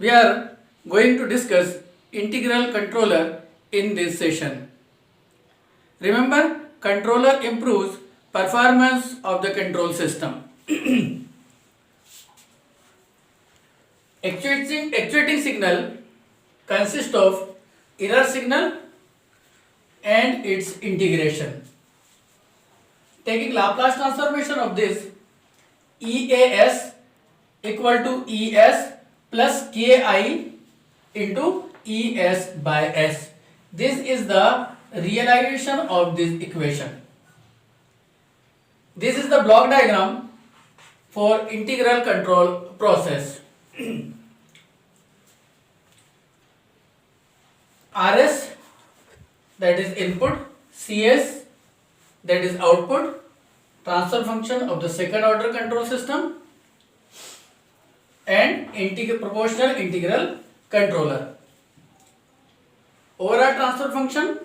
we are going to discuss integral controller in this session. Remember, controller improves performance of the control system. Actuating signal consists of error signal and its integration. Taking Laplace transformation of this, EAS equal to ES plus KI into ES by S. This is the realization of this equation. This is the block diagram for integral control process. RS, that is input, CS, that is output, transfer function of the second order control system, and proportional integral controller. Overall transfer function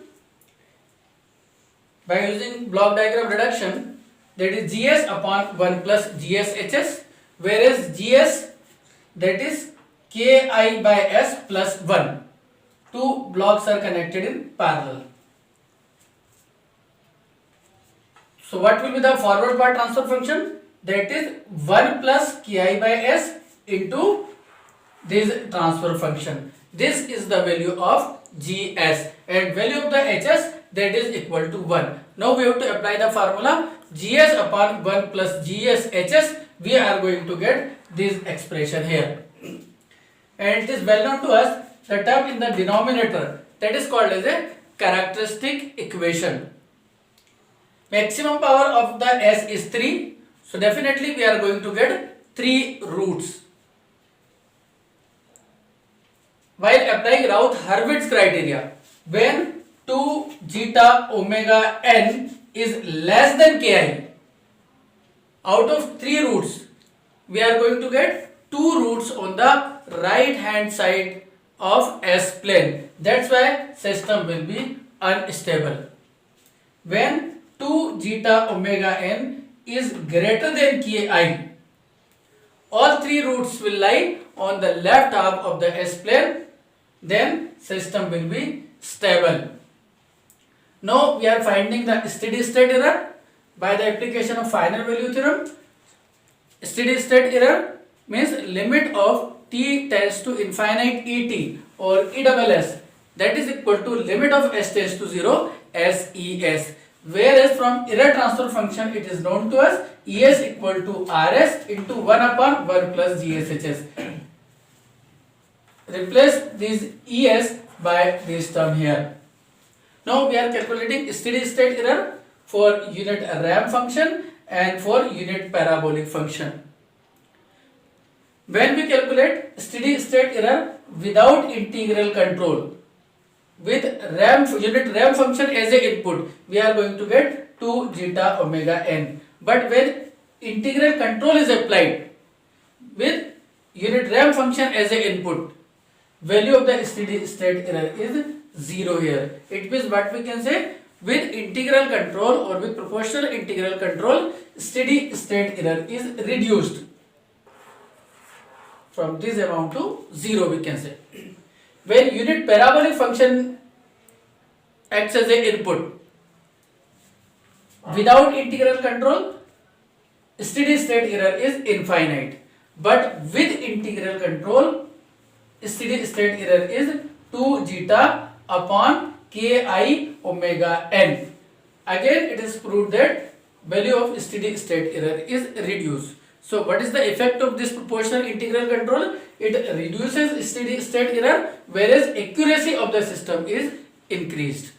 by using block diagram reduction, that is GS upon 1 plus GSHS, whereas GS, that is KI by S plus 1. Two blocks are connected in parallel. So what will be the forward part transfer function? That is 1 plus Ki by S into this transfer function. This is the value of GS and value of the HS, that is equal to 1. Now we have to apply the formula GS upon 1 plus GS HS. We are going to get this expression here. And it is well known to us, the term in the denominator, that is called as a characteristic equation. Maximum power of the S is 3. So definitely we are going to get 3 roots. While applying Routh-Hurwitz criteria, when 2 zeta omega n is less than Ki, out of 3 roots, we are going to get 2 roots on the right hand side of S plane. That's why system will be unstable. When 2 zeta omega n is greater than Ki, all 3 roots will lie on the left half of the S plane, then system will be stable. Now we are finding the steady state error by the application of final value theorem. Steady state error means limit of t tends to infinite et or ESS, that is equal to limit of s tends to 0 SES. Whereas from error transfer function it is known to us ES equal to RS into 1 upon 1 plus GSHS. Replace this ES by this term here. Now we are calculating steady state error for unit ramp function and for unit parabolic function. When we calculate steady state error without integral control, with unit ramp function as a input, we are going to get 2 zeta omega n. But when integral control is applied with unit ramp function as a input, value of the steady state error is 0 here. It means what we can say, with integral control or with proportional integral control, steady state error is reduced from this amount to 0, we can say. When unit parabolic function acts as a input, without integral control, steady state error is infinite. But with integral control, steady state error is 2 zeta upon Ki omega n. Again it is proved that value of steady state error is reduced. So what is the effect of this proportional integral control? It reduces steady state error, whereas accuracy of the system is increased.